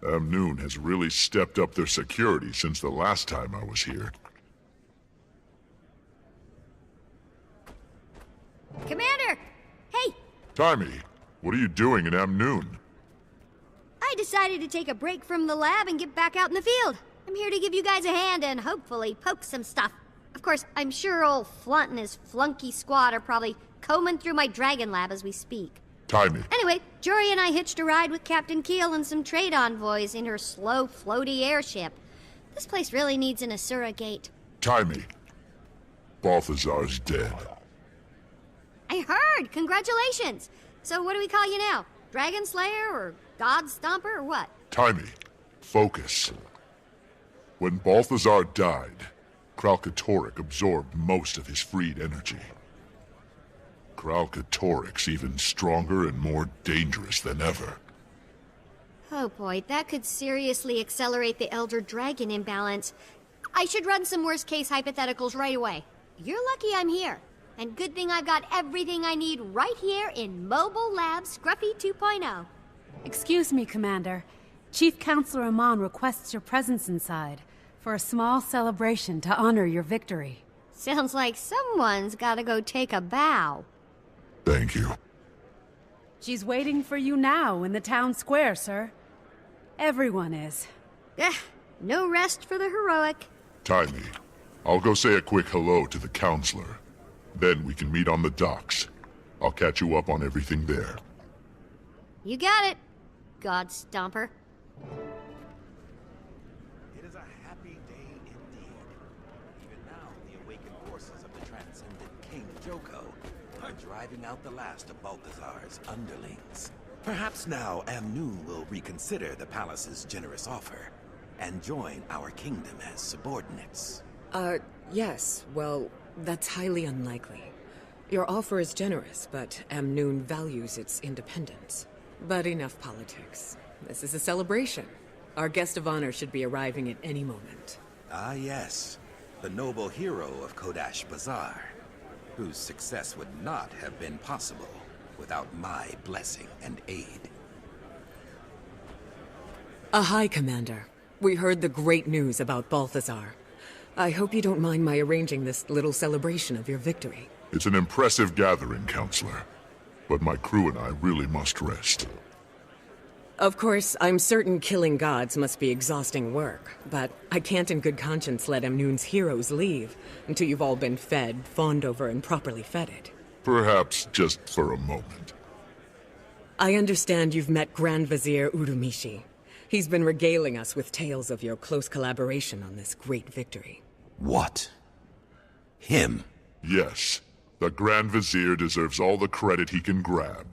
Amnoon has really stepped up their security since the last time I was here. Commander! Hey! Timmy, what are you doing in Amnoon? I decided to take a break from the lab and get back out in the field. I'm here to give you guys a hand and hopefully poke some stuff. Of course, I'm sure old Flunt and his flunky squad are probably combing through my dragon lab as we speak. Timmy. Anyway, Jory and I hitched a ride with Captain Keel and some trade envoys in her slow, floaty airship. This place really needs an Asura gate. Timmy. Balthazar's dead. I heard! Congratulations! So what do we call you now? Dragon Slayer or God Stomper or what? Timmy, focus. When Balthazar died, Kralkatorrik absorbed most of his freed energy. Kralkatorrik's even stronger and more dangerous than ever. Oh boy, that could seriously accelerate the Elder Dragon imbalance. I should run some worst-case hypotheticals right away. You're lucky I'm here. And good thing I've got everything I need right here in Mobile Lab Scruffy 2.0. Excuse me, Commander. Chief Counselor Amon requests your presence inside for a small celebration to honor your victory. Sounds like someone's gotta go take a bow. Thank you. She's waiting for you now in the town square, sir. Everyone is. No rest for the heroic. Timmy, I'll go say a quick hello to the counselor. Then we can meet on the docks. I'll catch you up on everything there. You got it, God Stomper. It is a happy day indeed. Even now, the awakened forces of the transcendent King Joko are driving out the last of Balthazar's underlings. Perhaps now Amnoon will reconsider the palace's generous offer and join our kingdom as subordinates. Yes. Well, that's highly unlikely. Your offer is generous, but Amnoon values its independence. But enough politics. This is a celebration. Our guest of honor should be arriving at any moment. Ah yes, the noble hero of Kodash Bazaar, whose success would not have been possible without my blessing and aid. Hi, Commander. We heard the great news about Balthazar. I hope you don't mind my arranging this little celebration of your victory. It's an impressive gathering, Counselor. But my crew and I really must rest. Of course, I'm certain killing gods must be exhausting work, but I can't in good conscience let Amnoon's heroes leave until you've all been fed, fawned over, and properly feted. Perhaps just for a moment. I understand you've met Grand Vizier Urumishi. He's been regaling us with tales of your close collaboration on this great victory. What? Him? Yes. The Grand Vizier deserves all the credit he can grab.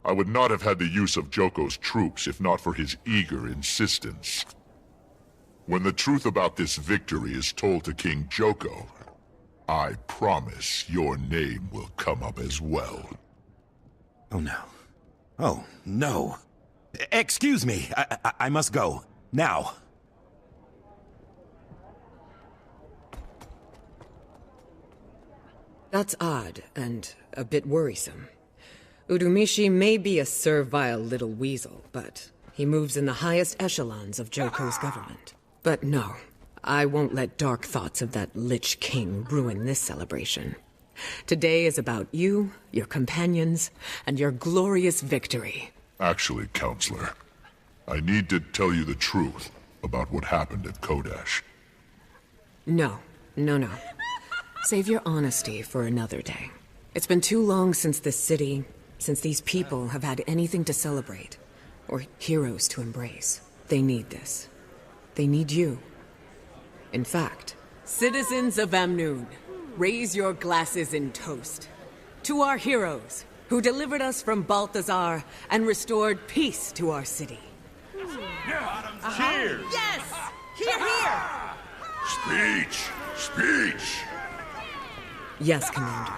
I would not have had the use of Joko's troops if not for his eager insistence. When the truth about this victory is told to King Joko, I promise your name will come up as well. Oh no. Oh no. Excuse me, I must go. Now. That's odd, and a bit worrisome. Urumishi may be a servile little weasel, but he moves in the highest echelons of Joko's government. But no, I won't let dark thoughts of that Lich King ruin this celebration. Today is about you, your companions, and your glorious victory. Actually, Counselor, I need to tell you the truth about what happened at Kodash. No. Save your honesty for another day. It's been too long since this city, since these people have had anything to celebrate, or heroes to embrace. They need this. They need you. In fact, citizens of Amnoon, raise your glasses in toast to our heroes who delivered us from Balthazar and restored peace to our city. Cheers! Yes! Here! Speech! Yes, Commander.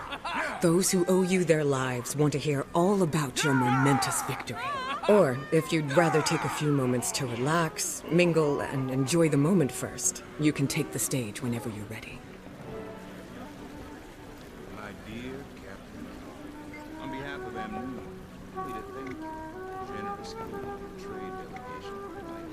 Those who owe you their lives want to hear all about your momentous victory. Or, if you'd rather take a few moments to relax, mingle, and enjoy the moment first, you can take the stage whenever you're ready. My dear Captain, on behalf of Amnoon, we thank you generously for your trade delegation provided.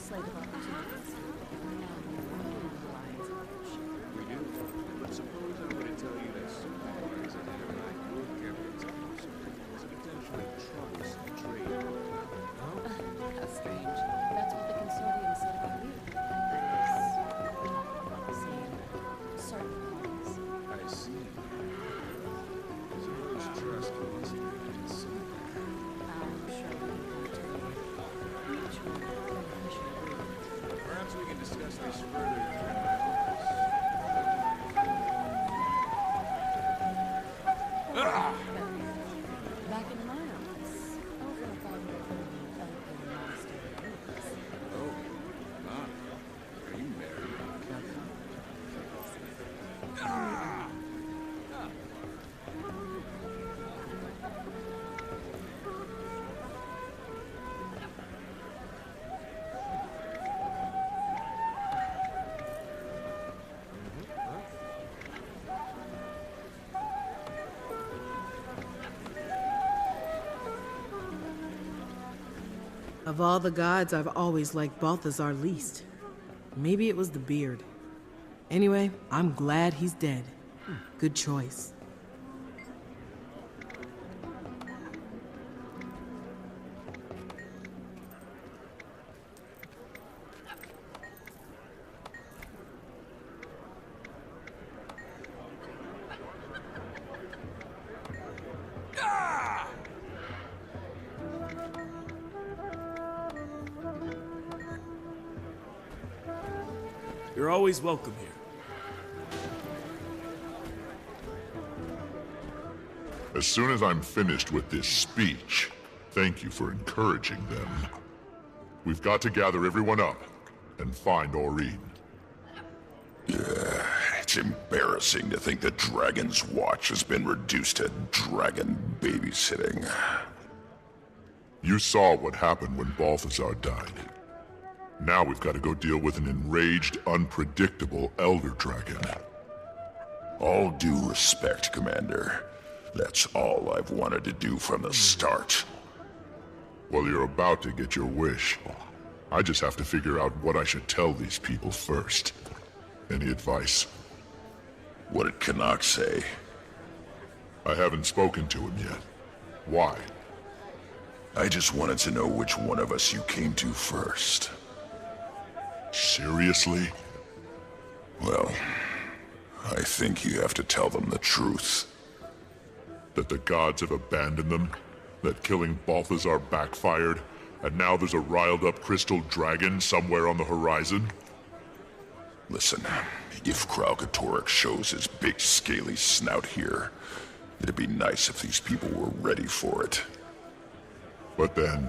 slate of opportunities. We do. But suppose I were to tell you that supervisors that interact with captains is a potentially troublesome trade. How strange. That's what the consortium said about you. That is, saying certain things. I see. Suppose trust can integrate in some way. I'm sure we can come to a mutual beneficial agreement. Perhaps we can discuss this further during my Back in my office, over a bottle of open monastery ruins. Oh, ah. Are you married? Of all the gods, I've always liked Balthazar least. Maybe it was the beard. Anyway, I'm glad he's dead. Good choice. You're always welcome here. As soon as I'm finished with this speech, thank you for encouraging them. We've got to gather everyone up and find Aurene. It's embarrassing to think that Dragon's Watch has been reduced to dragon babysitting. You saw what happened when Balthazar died. Now we've got to go deal with an enraged, unpredictable Elder Dragon. All due respect, Commander. That's all I've wanted to do from the start. Well, you're about to get your wish. I just have to figure out what I should tell these people first. Any advice? What did Canuck say? I haven't spoken to him yet. Why? I just wanted to know which one of us you came to first. Seriously? Well, I think you have to tell them the truth. That the gods have abandoned them? That killing Balthazar backfired? And now there's a riled-up crystal dragon somewhere on the horizon? Listen, if Kralkatorix shows his big scaly snout here, it'd be nice if these people were ready for it. But then,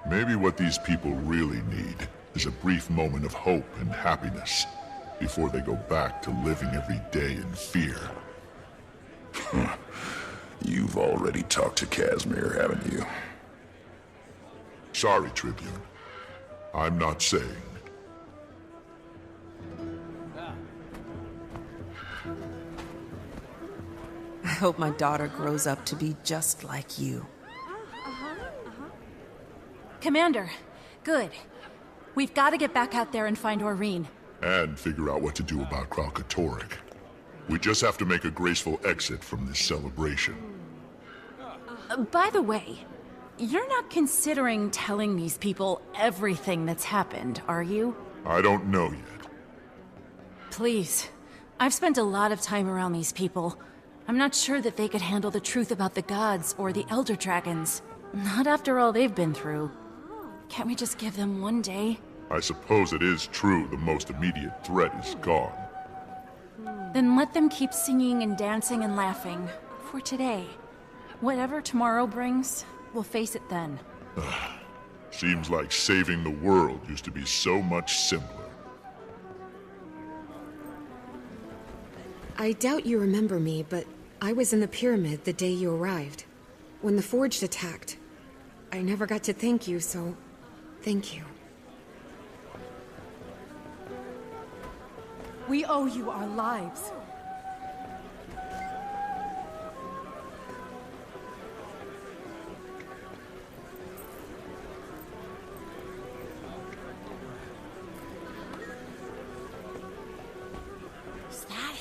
maybe what these people really need is a brief moment of hope and happiness before they go back to living every day in fear. You've already talked to Casimir, haven't you? Sorry, Tribune. I'm not saying. I hope my daughter grows up to be just like you. Commander, good. We've got to get back out there and find Aurene. And figure out what to do about Kralkatorix. We just have to make a graceful exit from this celebration. By the way, you're not considering telling these people everything that's happened, are you? I don't know yet. Please. I've spent a lot of time around these people. I'm not sure that they could handle the truth about the gods or the Elder Dragons. Not after all they've been through. Can't we just give them one day? I suppose it is true the most immediate threat is gone. Then let them keep singing and dancing and laughing. For today. Whatever tomorrow brings, we'll face it then. Seems like saving the world used to be so much simpler. I doubt you remember me, but I was in the pyramid the day you arrived. When the Forged attacked. I never got to thank you, so thank you. We owe you our lives.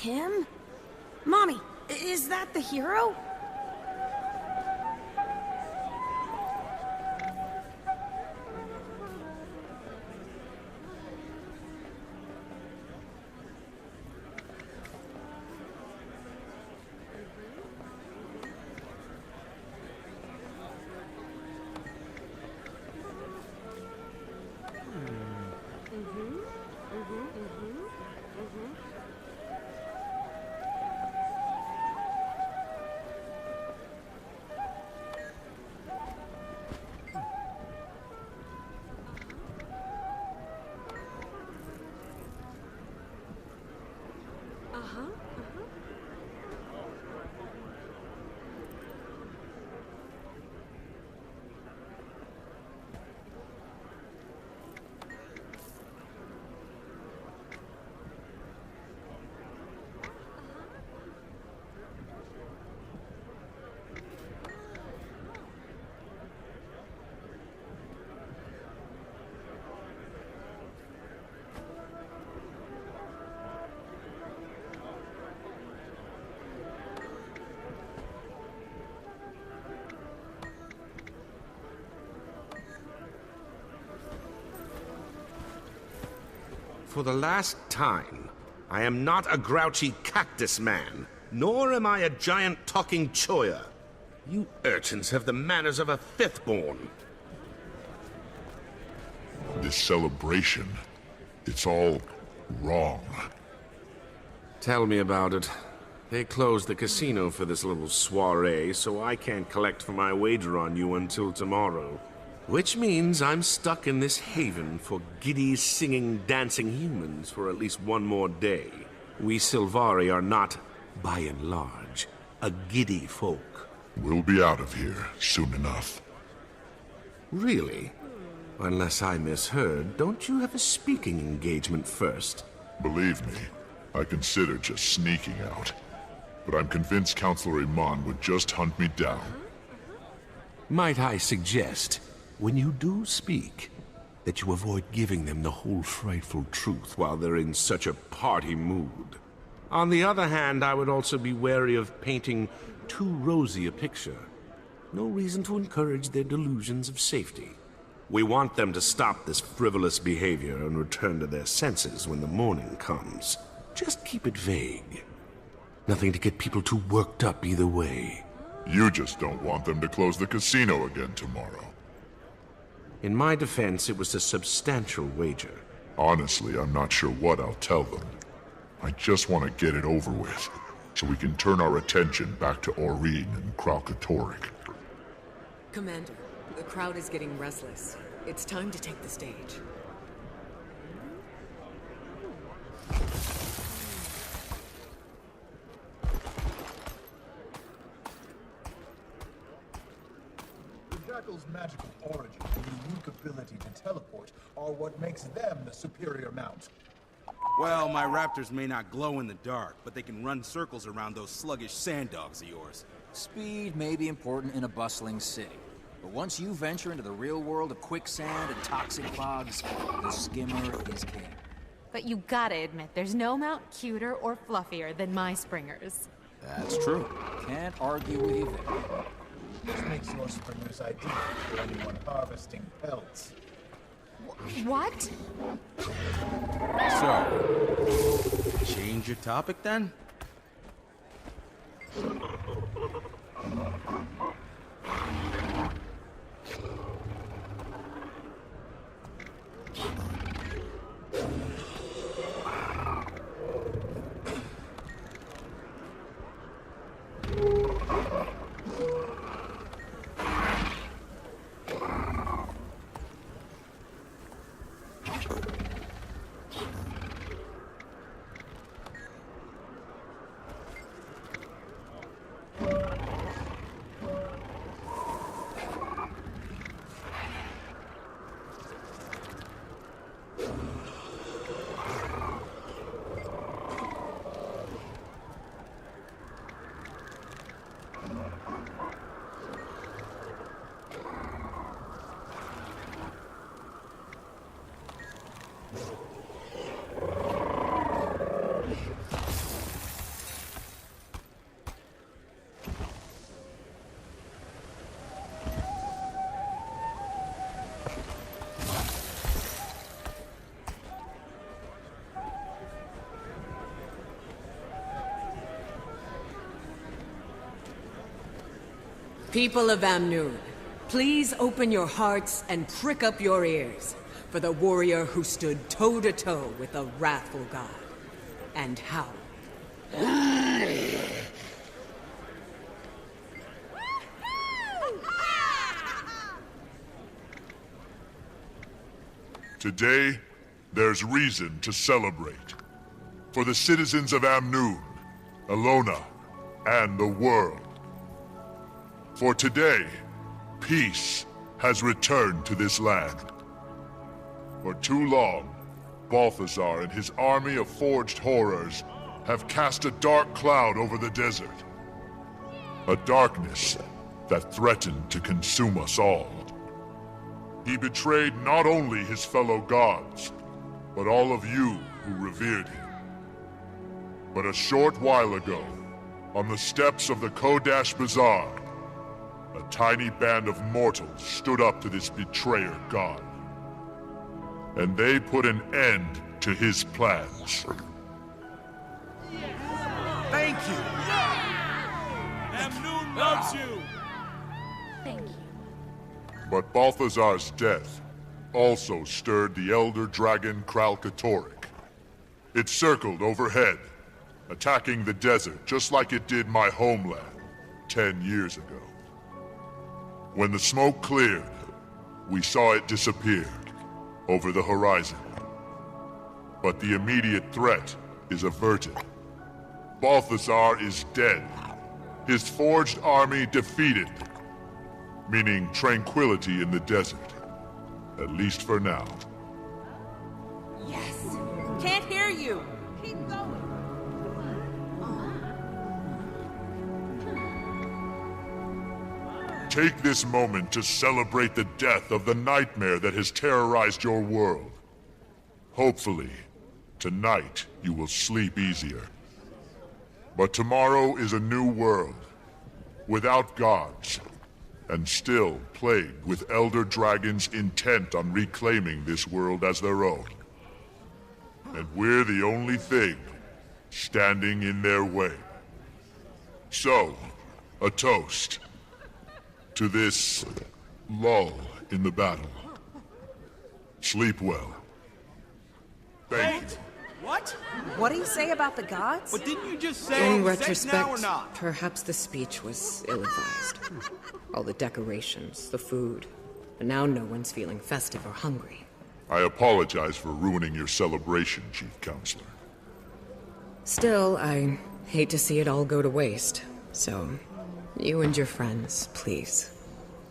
him? Mommy, is that the hero? For the last time, I am not a grouchy cactus man, nor am I a giant talking choya. You urchins have the manners of a fifth-born. This celebration, it's all wrong. Tell me about it. They closed the casino for this little soiree, so I can't collect for my wager on you until tomorrow. Which means I'm stuck in this haven for giddy, singing, dancing humans for at least one more day. We Sylvari are not, by and large, a giddy folk. We'll be out of here soon enough. Really? Unless I misheard, don't you have a speaking engagement first? Believe me, I consider just sneaking out. But I'm convinced Counselor Iman would just hunt me down. Might I suggest, when you do speak, that you avoid giving them the whole frightful truth while they're in such a party mood. On the other hand, I would also be wary of painting too rosy a picture. No reason to encourage their delusions of safety. We want them to stop this frivolous behavior and return to their senses when the morning comes. Just keep it vague. Nothing to get people too worked up either way. You just don't want them to close the casino again tomorrow. In my defense, it was a substantial wager. Honestly, I'm not sure what I'll tell them. I just want to get it over with, so we can turn our attention back to Aurene and Kralkatorrik. Commander, the crowd is getting restless. It's time to take the stage. Jackal's magical origin and unique ability to teleport are what makes them the superior mount. Well, my raptors may not glow in the dark, but they can run circles around those sluggish sand dogs of yours. Speed may be important in a bustling city, but once you venture into the real world of quicksand and toxic fogs, the skimmer is king. But you gotta admit, there's no mount cuter or fluffier than my springers. That's true. Can't argue with you there. This makes your springers ideal for anyone harvesting pelts. What? So, change your topic then? People of Amnoon, please open your hearts and prick up your ears for the warrior who stood toe-to-toe with the wrathful god. And how. Today, there's reason to celebrate. For the citizens of Amnoon, Elona, and the world. For today, peace has returned to this land. For too long, Balthazar and his army of forged horrors have cast a dark cloud over the desert. A darkness that threatened to consume us all. He betrayed not only his fellow gods, but all of you who revered him. But a short while ago, on the steps of the Kodash Bazaar, a tiny band of mortals stood up to this betrayer god. And they put an end to his plans. Thank you! Amnoon loves you! Thank you. But Balthazar's death also stirred the elder dragon Kralkatorrik. It circled overhead, attacking the desert just like it did my homeland 10 years ago. When the smoke cleared, we saw it disappear over the horizon. But the immediate threat is averted. Balthazar is dead. His forged army defeated. Meaning tranquility in the desert. At least for now. Yes! Can't hear you! Keep going! Take this moment to celebrate the death of the nightmare that has terrorized your world. Hopefully, tonight you will sleep easier. But tomorrow is a new world. Without gods. And still plagued with elder dragons intent on reclaiming this world as their own. And we're the only thing standing in their way. So, a toast to this lull in the battle. Sleep well. Thank you. What? What do you say about the gods? But didn't you just say In sex now or retrospect, not? perhaps the speech was ill-advised. All the decorations, the food. But now no one's feeling festive or hungry. I apologize for ruining your celebration, Chief Counselor. Still, I hate to see it all go to waste. So, you and your friends, please,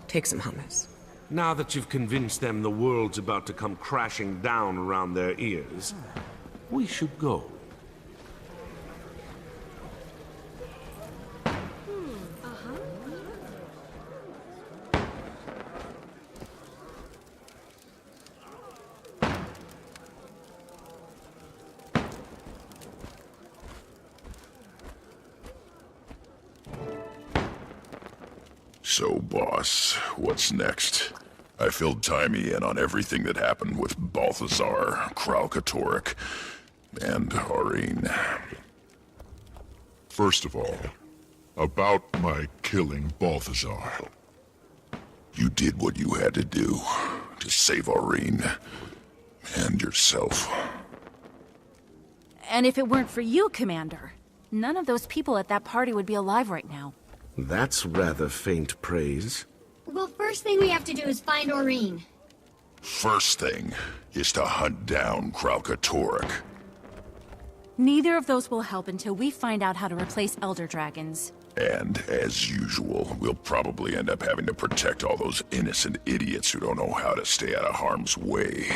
take some hummus. Now that you've convinced them the world's about to come crashing down around their ears, we should go. So, boss, what's next? I filled Timey in on everything that happened with Balthazar, Kralkatorrik, and Aurene. First of all, about my killing Balthazar. You did what you had to do to save Aurene and yourself. And if it weren't for you, Commander, none of those people at that party would be alive right now. That's rather faint praise. Well, first thing we have to do is find Aurene. First thing is to hunt down Kralkatorrik. Neither of those will help until we find out how to replace Elder Dragons. And, as usual, we'll probably end up having to protect all those innocent idiots who don't know how to stay out of harm's way.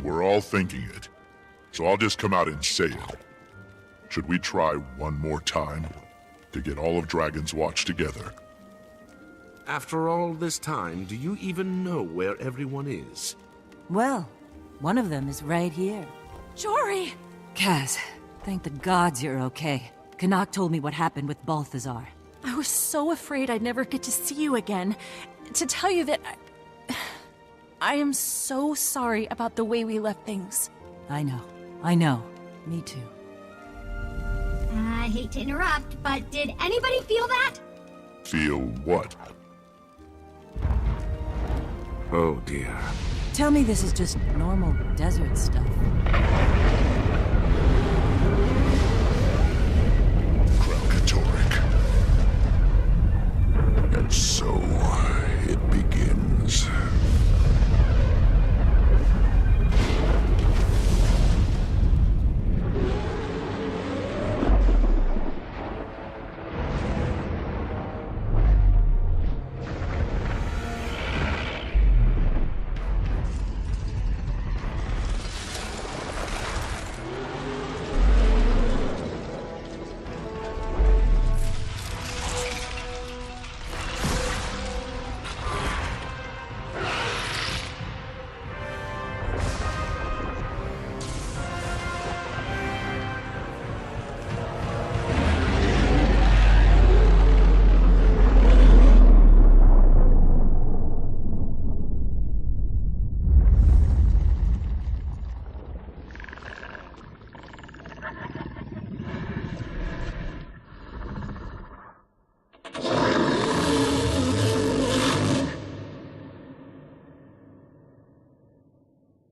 We're all thinking it, so I'll just come out and say it. Should we try one more time to get all of Dragon's Watch together? After all this time, do you even know where everyone is? Well, one of them is right here. Jory! Kaz, thank the gods you're okay. Canuck told me what happened with Balthazar. I was so afraid I'd never get to see you again. To tell you that I am so sorry about the way we left things. I know. Me too. I hate to interrupt, but did anybody feel that? Feel what? Oh dear. Tell me this is just normal desert stuff.